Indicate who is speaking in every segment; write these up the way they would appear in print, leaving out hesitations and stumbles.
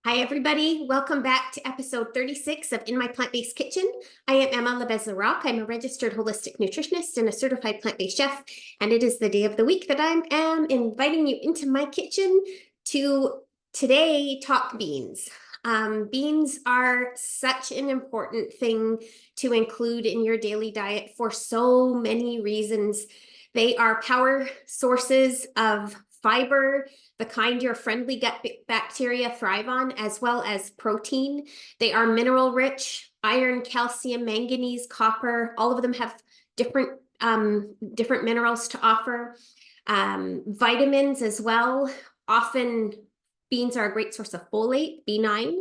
Speaker 1: Hi, everybody. Welcome back to episode 36 of In My Plant-Based Kitchen. I am Emma Lebez-LaRocque. I'm a registered holistic nutritionist and a certified plant-based chef, and it is the day of the week that I am inviting you into my kitchen to today talk beans. Beans are such an important thing to include in your daily diet for so many reasons. They are power sources of fiber, the kind your friendly gut bacteria thrive on, as well as protein. They are mineral rich, iron, calcium, manganese, copper. All of them have different minerals to offer. Vitamins as well. Often beans are a great source of folate, B9,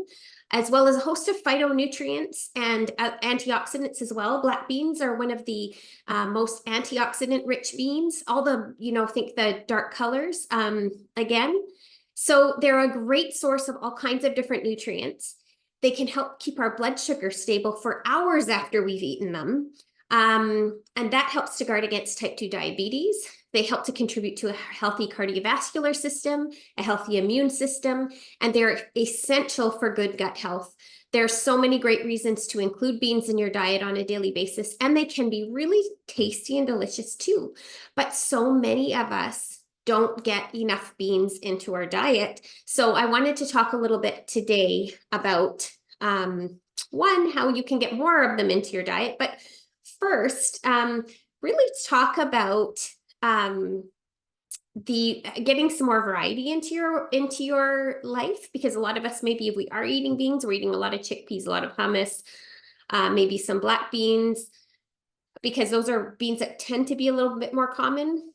Speaker 1: as well as a host of phytonutrients and antioxidants as well. Black beans are one of the most antioxidant rich beans. All the, think the dark colors again. So they're a great source of all kinds of different nutrients. They can help keep our blood sugar stable for hours after we've eaten them. And that helps to guard against type 2 diabetes. They help to contribute to a healthy cardiovascular system, a healthy immune system, and they're essential for good gut health. There are so many great reasons to include beans in your diet on a daily basis, and they can be really tasty and delicious too. But so many of us don't get enough beans into our diet. So I wanted to talk a little bit today about, one, how you can get more of them into your diet, but first, really talk about the getting some more variety into your life, because a lot of us, maybe if we are eating beans, we're eating a lot of chickpeas, a lot of hummus, maybe some black beans, because those are beans that tend to be a little bit more common.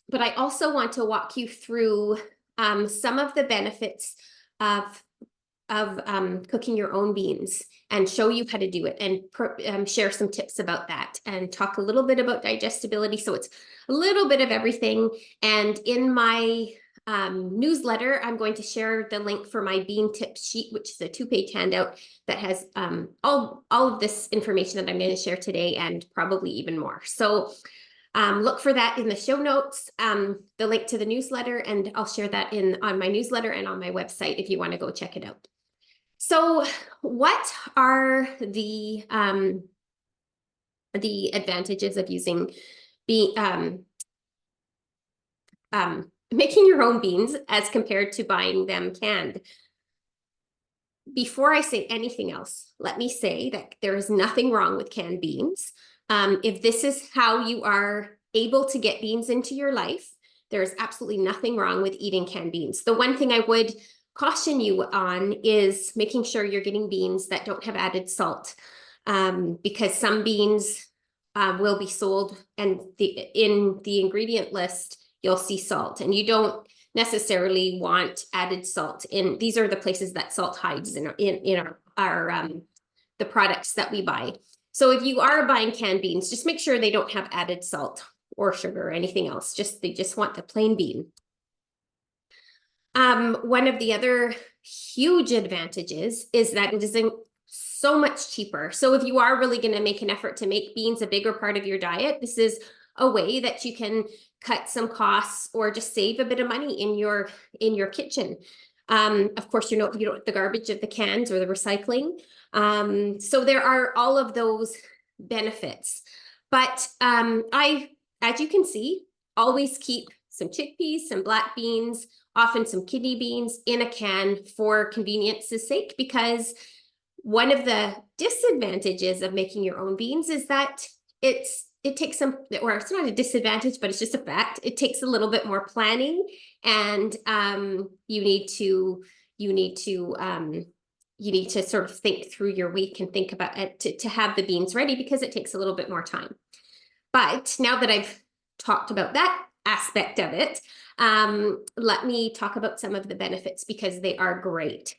Speaker 1: But I also want to walk you through some of the benefits of cooking your own beans and show you how to do it, and share some tips about that, and talk a little bit about digestibility. So it's a little bit of everything. And in my newsletter, I'm going to share the link for my bean tip sheet, which is a 2-page handout that has all of this information that I'm going to share today, and probably even more. So look for that in the show notes, the link to the newsletter, and I'll share that on my newsletter and on my website if you want to go check it out. So what are the advantages of using making your own beans as compared to buying them canned? Before I say anything else, let me say that there is nothing wrong with canned beans. If this is how you are able to get beans into your life, there is absolutely nothing wrong with eating canned beans. The one thing I would caution you on is making sure you're getting beans that don't have added salt, because some beans will be sold, and in the ingredient list, you'll see salt, and you don't necessarily want added salt in. These are the places that salt hides in our the products that we buy. So if you are buying canned beans, just make sure they don't have added salt or sugar or anything else. They just want the plain bean. One of the other huge advantages is that it is so much cheaper. So if you are really going to make an effort to make beans a bigger part of your diet, this is a way that you can cut some costs or just save a bit of money in your kitchen. Of course, you don't have the garbage of the cans or the recycling. So there are all of those benefits. But as you can see, always keep some chickpeas, some black beans, often some kidney beans in a can for convenience's sake, because one of the disadvantages of making your own beans is that it takes some, or it's not a disadvantage, but it's just a fact. It takes a little bit more planning, and you need to sort of think through your week and think about it to have the beans ready, because it takes a little bit more time. But now that I've talked about that aspect of it, let me talk about some of the benefits, because they are great.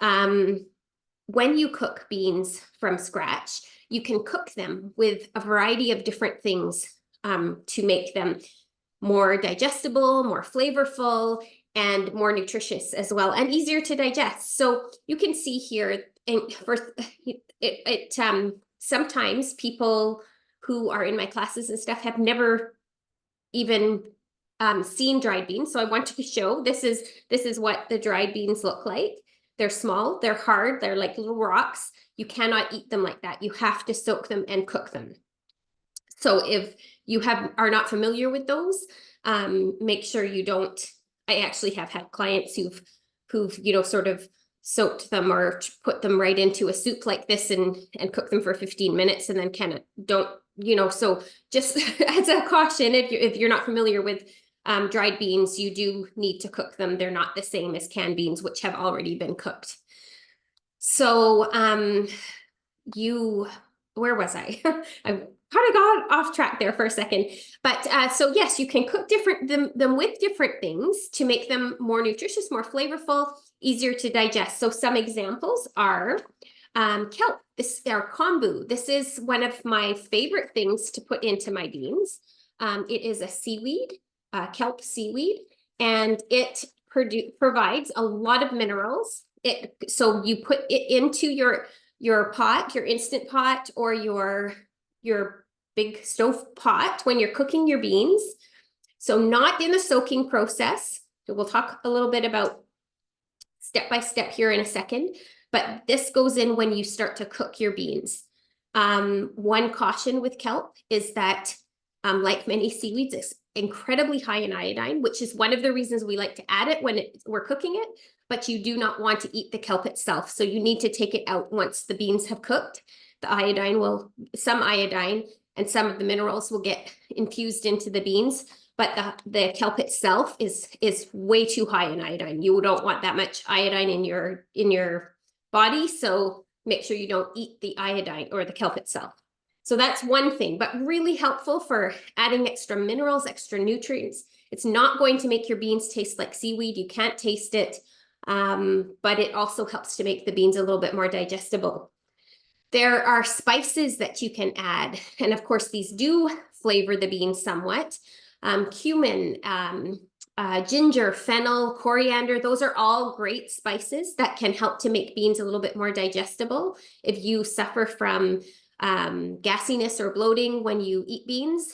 Speaker 1: When you cook beans from scratch, you can cook them with a variety of different things to make them more digestible, more flavorful, and more nutritious as well, and easier to digest. So you can see here, sometimes people who are in my classes and stuff have never even seen dried beans. So I want to show this is what the dried beans look like. They're small, they're hard, they're like little rocks. You cannot eat them like that. You have to soak them and cook them. So if you are not familiar with those, make sure you don't. I actually have had clients who've sort of soaked them or put them right into a soup like this and cook them for 15 minutes and then kind of don't, so just as a caution, if you're not familiar with dried beans, you do need to cook them. They're not the same as canned beans, which have already been cooked. So where was I? I kind of got off track there for a second. But so yes, you can cook them with different things to make them more nutritious, more flavorful, easier to digest. So some examples are kelp, or kombu. This is one of my favorite things to put into my beans. It is a seaweed, kelp seaweed, and it provides a lot of minerals. So you put it into your pot, your instant pot, or your big stove pot when you're cooking your beans. So not in the soaking process. We'll talk a little bit about step by step here in a second, but this goes in when you start to cook your beans. One caution with kelp is that, like many seaweeds, it's incredibly high in iodine, which is one of the reasons we like to add it when we're cooking it, but you do not want to eat the kelp itself. So you need to take it out once the beans have cooked. Some iodine and some of the minerals will get infused into the beans, but the kelp itself is way too high in iodine. You don't want that much iodine in your body, so make sure you don't eat the iodine or the kelp itself. So that's one thing, but really helpful for adding extra minerals, extra nutrients. It's not going to make your beans taste like seaweed. You can't taste it, but it also helps to make the beans a little bit more digestible. There are spices that you can add, and of course these do flavor the beans somewhat. Cumin, ginger, fennel, coriander, those are all great spices that can help to make beans a little bit more digestible. If you suffer from gassiness or bloating when you eat beans,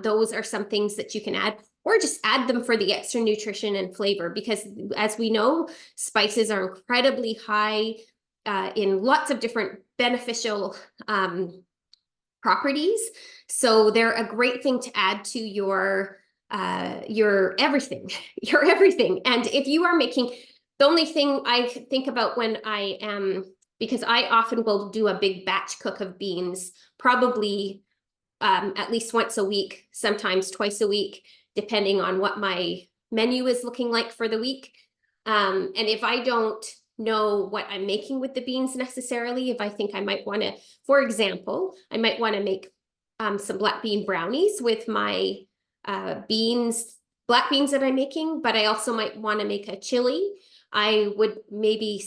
Speaker 1: those are some things that you can add, or just add them for the extra nutrition and flavor, because as we know, spices are incredibly high in lots of different beneficial properties. So they're a great thing to add to your everything, your everything. And if you are making, the only thing I think about when I am, because I often will do a big batch cook of beans, probably at least once a week, sometimes twice a week, depending on what my menu is looking like for the week. And if I don't know what I'm making with the beans necessarily, if I think I might want to, for example, I might want to make some black bean brownies with my black beans that I'm making, but I also might want to make a chili. I would maybe,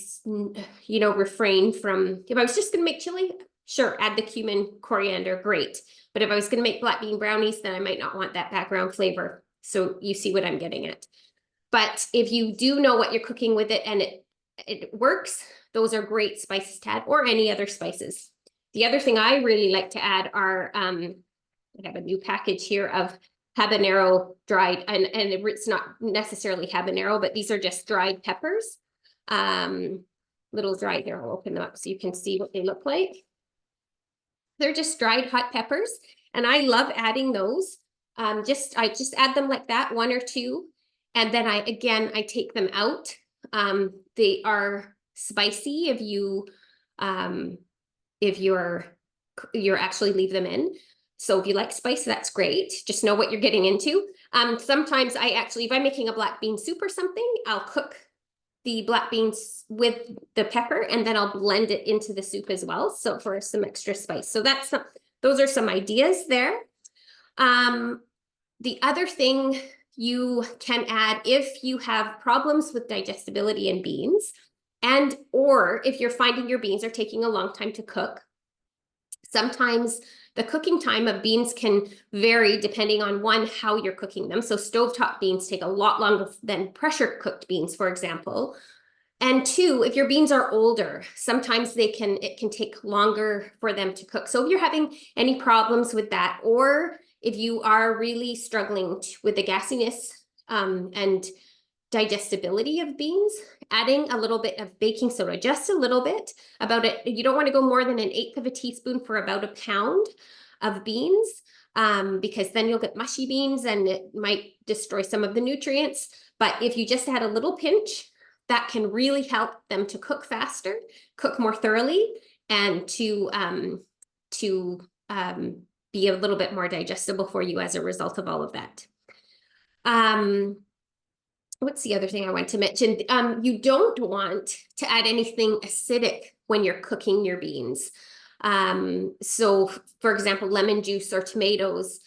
Speaker 1: refrain from, if I was just going to make chili, sure, add the cumin, coriander, great. But if I was going to make black bean brownies, then I might not want that background flavor. So you see what I'm getting at. But if you do know what you're cooking with it and it works, those are great spices to add, or any other spices. The other thing I really like to add are, I have a new package here of habanero dried, and it's not necessarily habanero, but these are just dried peppers. Little dried there, I'll open them up so you can see what they look like. They're just dried hot peppers, and I love adding those. I just add them like that, one or two, and then I take them out. They are spicy if you're actually leave them in. So if you like spice, that's great. Just know what you're getting into. Sometimes if I'm making a black bean soup or something, I'll cook the black beans with the pepper, and then I'll blend it into the soup as well. So for some extra spice. So those are some ideas there. The other thing you can add if you have problems with digestibility in beans, or if you're finding your beans are taking a long time to cook, sometimes the cooking time of beans can vary depending on how you're cooking them. So stovetop beans take a lot longer than pressure cooked beans, for example. And two, if your beans are older, sometimes it can take longer for them to cook. So if you're having any problems with that, or if you are really struggling with the gassiness and digestibility of beans, adding a little bit of baking soda, just a little bit, about it. You don't want to go more than 1/8 of a teaspoon for about a pound of beans, because then you'll get mushy beans and it might destroy some of the nutrients. But if you just add a little pinch, that can really help them to cook faster, cook more thoroughly, and to be a little bit more digestible for you as a result of all of that. What's the other thing I want to mention? You don't want to add anything acidic when you're cooking your beans. So for example, lemon juice or tomatoes,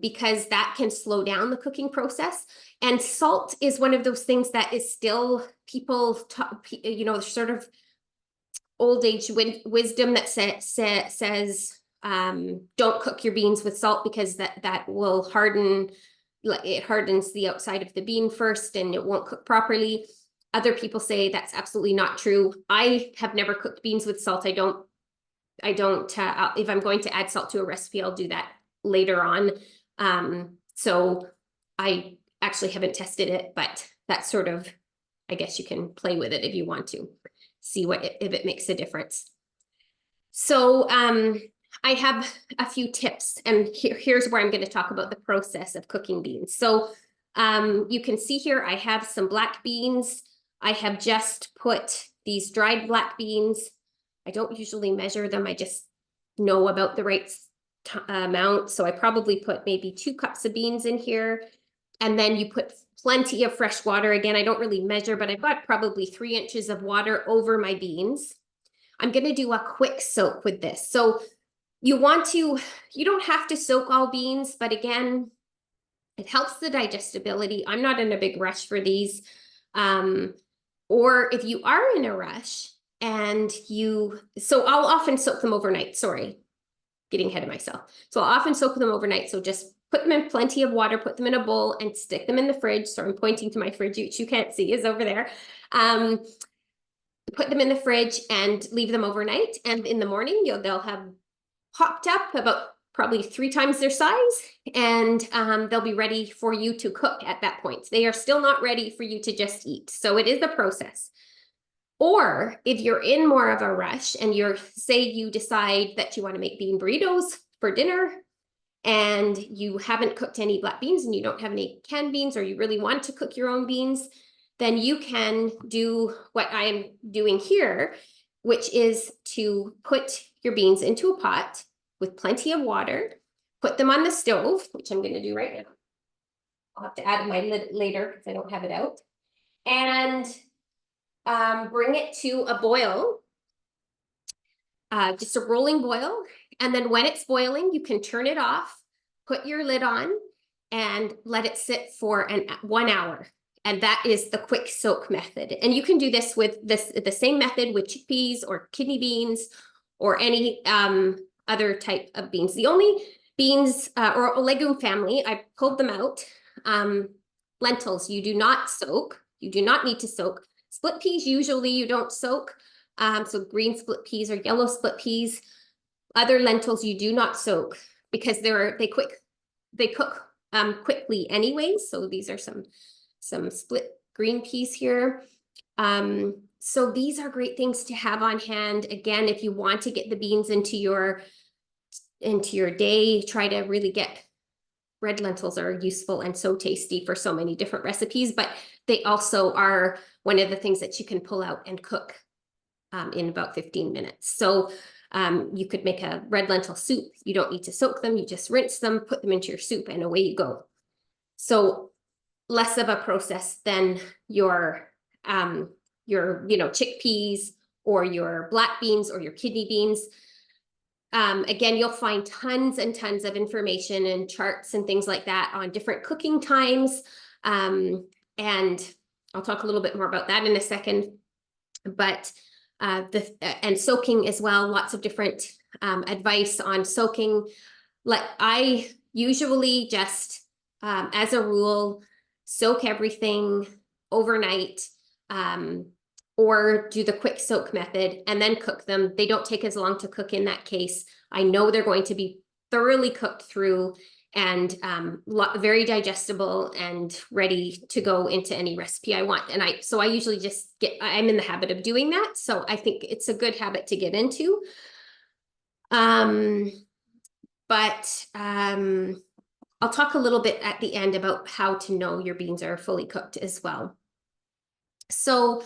Speaker 1: because that can slow down the cooking process. And salt is one of those things that is still sort of old age wisdom that says don't cook your beans with salt, because that will harden. It hardens the outside of the bean first and it won't cook properly. Other people say that's absolutely not true. I have never cooked beans with salt. I don't, if I'm going to add salt to a recipe, I'll do that later on. So I actually haven't tested it, but that's sort of, I guess you can play with it if you want to see if it makes a difference. So, I have a few tips, and here's where I'm going to talk about the process of cooking beans. So you can see here, I have some black beans. I have just put these dried black beans. I don't usually measure them. I just know about the right amount. So I probably put maybe 2 cups of beans in here. And then you put plenty of fresh water. Again, I don't really measure, but I've got probably 3 inches of water over my beans. I'm going to do a quick soak with this. So you don't have to soak all beans, but again, it helps the digestibility. I'm not in a big rush for these. Or if you are in a rush so I'll often soak them overnight. Sorry, getting ahead of myself. So I'll often soak them overnight. So just put them in plenty of water, put them in a bowl and stick them in the fridge. So I'm pointing to my fridge, which you can't see is over there. Put them in the fridge and leave them overnight. And in the morning, they'll have popped up about probably 3 times their size, and they'll be ready for you to cook at that point. They are still not ready for you to just eat. So it is a process. Or if you're in more of a rush and say you decide that you want to make bean burritos for dinner and you haven't cooked any black beans and you don't have any canned beans, or you really want to cook your own beans, then you can do what I am doing here, which is to put your beans into a pot with plenty of water, put them on the stove, which I'm going to do right now. I'll have to add my lid later because I don't have it out. And bring it to a boil, just a rolling boil. And then when it's boiling, you can turn it off, put your lid on, and let it sit for 1 hour. And that is the quick soak method. And you can do this with the same method with chickpeas or kidney beans or any other type of beans. The only beans or a legume family, I pulled them out. Lentils, you do not soak. You do not need to soak. Split peas, usually you don't soak. So green split peas or yellow split peas. Other lentils, you do not soak because they cook quickly anyways. So these are some split green peas here. So these are great things to have on hand. Again, if you want to get the beans into your day, try to really get red lentils are useful and so tasty for so many different recipes, but they also are one of the things that you can pull out and cook in about 15 minutes. So you could make a red lentil soup. You don't need to soak them. You just rinse them, put them into your soup, and away you go. So less of a process than your chickpeas or your black beans or your kidney beans. Again, you'll find tons and tons of information and charts and things like that on different cooking times. And I'll talk a little bit more about that in a second. But and soaking as well, lots of different advice on soaking. Like I usually just, as a rule, soak everything overnight, or do the quick soak method and then cook them. They don't take as long to cook in that case. I know they're going to be thoroughly cooked through and very digestible and ready to go into any recipe I want. And so I usually just I'm in the habit of doing that. So I think it's a good habit to get into. But I'll talk a little bit at the end about how to know your beans are fully cooked as well. So,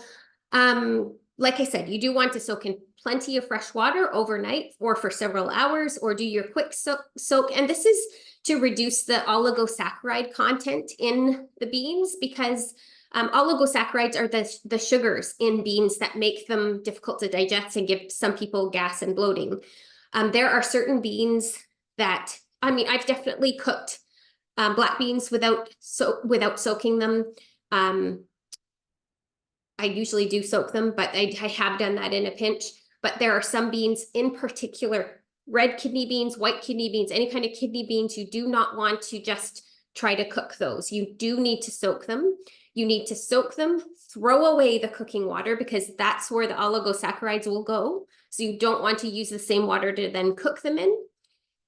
Speaker 1: like I said, you do want to soak in plenty of fresh water overnight or for several hours, or do your quick soak. And this is to reduce the oligosaccharide content in the beans, because oligosaccharides are the sugars in beans that make them difficult to digest and give some people gas and bloating. There are certain beans that, I mean, I've definitely cooked black beans without soaking them. I usually do soak them, but I have done that in a pinch. But there are some beans in particular, red kidney beans, white kidney beans, any kind of kidney beans, you do not want to just try to cook those. You do need to soak them. You need to soak them, throw away the cooking water, because that's where the oligosaccharides will go. So you don't want to use the same water to then cook them in.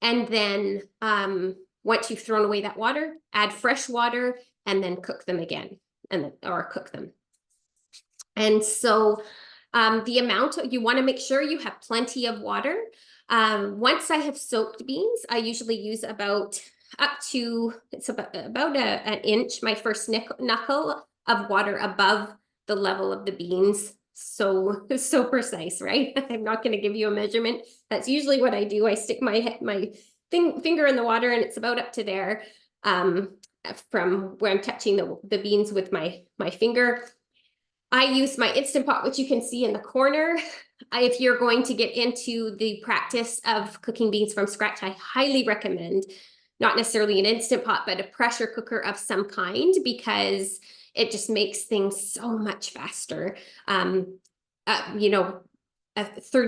Speaker 1: And then once you've thrown away that water, add fresh water and then cook them again, or cook them. And so the amount, you want to make sure you have plenty of water. Once I have soaked beans, I usually use about up to, it's about an inch, my first knuckle of water above the level of the beans. So precise, right? I'm not going to give you a measurement. That's usually what I do. I stick my finger in the water, and it's about up to there from where I'm touching the beans with my finger. I use my Instant Pot, which you can see in the corner. If you're going to get into the practice of cooking beans from scratch, I highly recommend not necessarily an Instant Pot, but a pressure cooker of some kind, because it just makes things so much faster. 30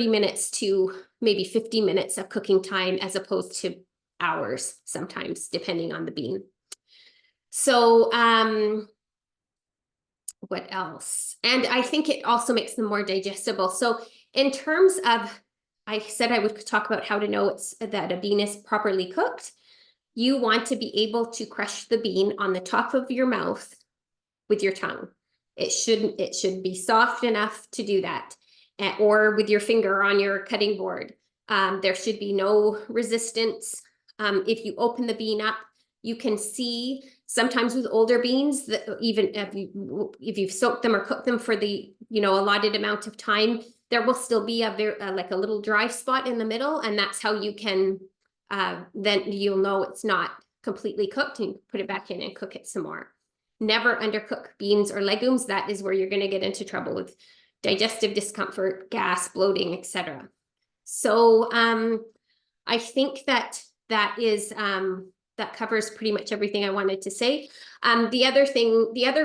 Speaker 1: minutes to maybe 50 minutes of cooking time, as opposed to hours sometimes, depending on the bean. So, what else? And I think it also makes them more digestible. So in terms of, I said I would talk about how to know that a bean is properly cooked. You want to be able to crush the bean on the top of your mouth with your tongue. It should be soft enough to do that, or with your finger on your cutting board. There should be no resistance. If you open the bean up, you can see sometimes with older beans that even if you've soaked them or cooked them for the allotted amount of time, there will still be like a little dry spot in the middle, and that's how you can then you'll know it's not completely cooked, and put it back in and cook it some more. Never undercook beans or legumes. That is where you're going to get into trouble with digestive discomfort, gas, bloating, etc. So I think that is that covers pretty much everything I wanted to say. The other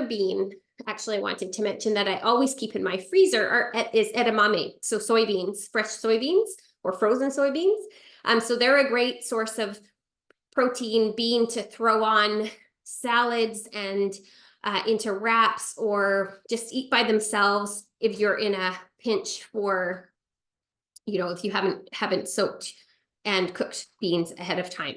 Speaker 1: bean actually I wanted to mention that I always keep in my freezer is edamame. So soybeans, fresh soybeans or frozen soybeans. So they're a great source of protein bean to throw on salads and into wraps, or just eat by themselves if you're in a pinch for, if you haven't soaked and cooked beans ahead of time.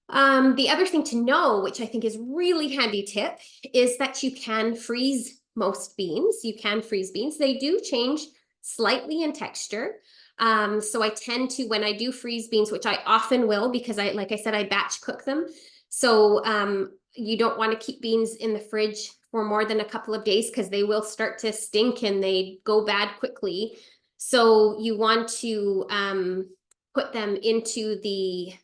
Speaker 1: The other thing to know, which I think is really handy tip, is that you can freeze most beans. You can freeze beans. They do change slightly in texture. So I tend to, when I do freeze beans, which I often will, because like I said, I batch cook them. So you don't want to keep beans in the fridge for more than a couple of days, because they will start to stink and they go bad quickly. So you want to put them into the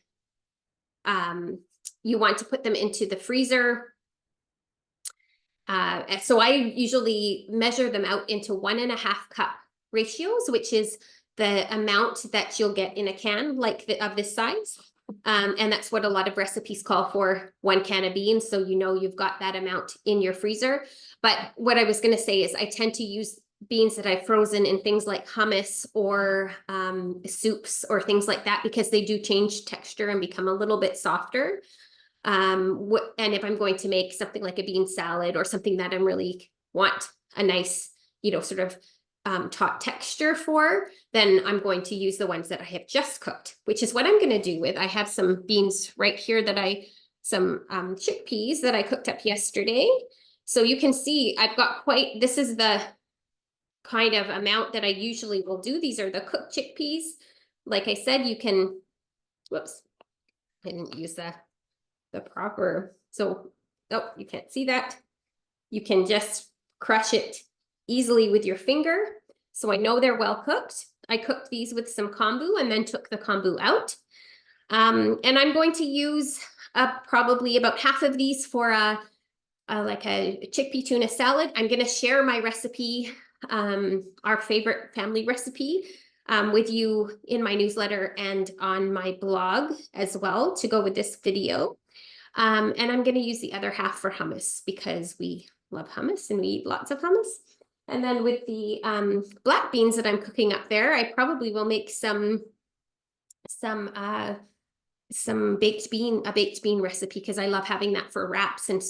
Speaker 1: freezer. So I usually measure them out into 1.5 cup ratios, which is the amount that you'll get in a can of this size. And that's what a lot of recipes call for 1 can of beans. So you've got that amount in your freezer. But what I was going to say is I tend to use beans that I've frozen in things like hummus or soups or things like that, because they do change texture and become a little bit softer. And if I'm going to make something like a bean salad or something that I really want a nice, sort of taught texture for, then I'm going to use the ones that I have just cooked, which is what I'm going to do with. I have some beans right here that some chickpeas that I cooked up yesterday. So you can see I've got this is the kind of amount that I usually will do. These are the cooked chickpeas. Like I said, you can, whoops, I didn't use the proper, so, oh, you can't see that. You can just crush it easily with your finger. So I know they're well cooked. I cooked these with some kombu and then took the kombu out. And I'm going to use probably about half of these for like a chickpea tuna salad. I'm going to share my recipe, our favorite family recipe, with you in my newsletter and on my blog as well to go with this video. And I'm going to use the other half for hummus because we love hummus and we eat lots of hummus. And then with the black beans that I'm cooking up there, I probably will make some baked bean recipe because I love having that for wraps and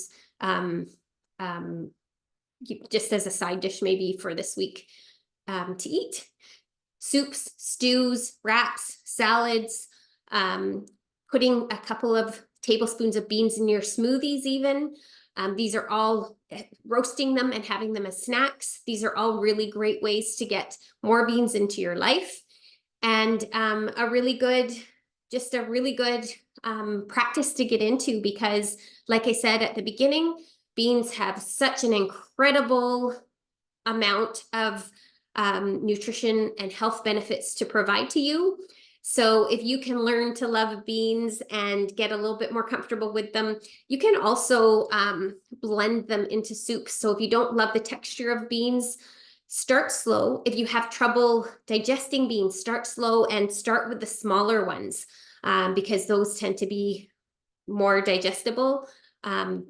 Speaker 1: just as a side dish maybe for this week to eat. Soups, stews, wraps, salads, putting a couple of tablespoons of beans in your smoothies even. These are all roasting them and having them as snacks. These are all really great ways to get more beans into your life. And a really good practice to get into because, like I said at the beginning, beans have such an incredible amount of nutrition and health benefits to provide to you. So if you can learn to love beans and get a little bit more comfortable with them, you can also blend them into soups. So if you don't love the texture of beans, start slow. If you have trouble digesting beans, start slow and start with the smaller ones because those tend to be more digestible.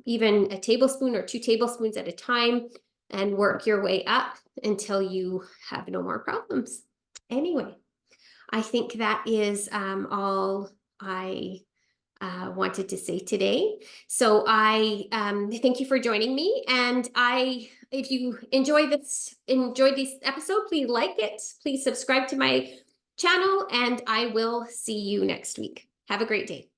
Speaker 1: Even a tablespoon or 2 tablespoons at a time, and work your way up until you have no more problems. Anyway, I think that is all I wanted to say today. So I thank you for joining me. And if you enjoyed this episode, please like it. Please subscribe to my channel, and I will see you next week. Have a great day.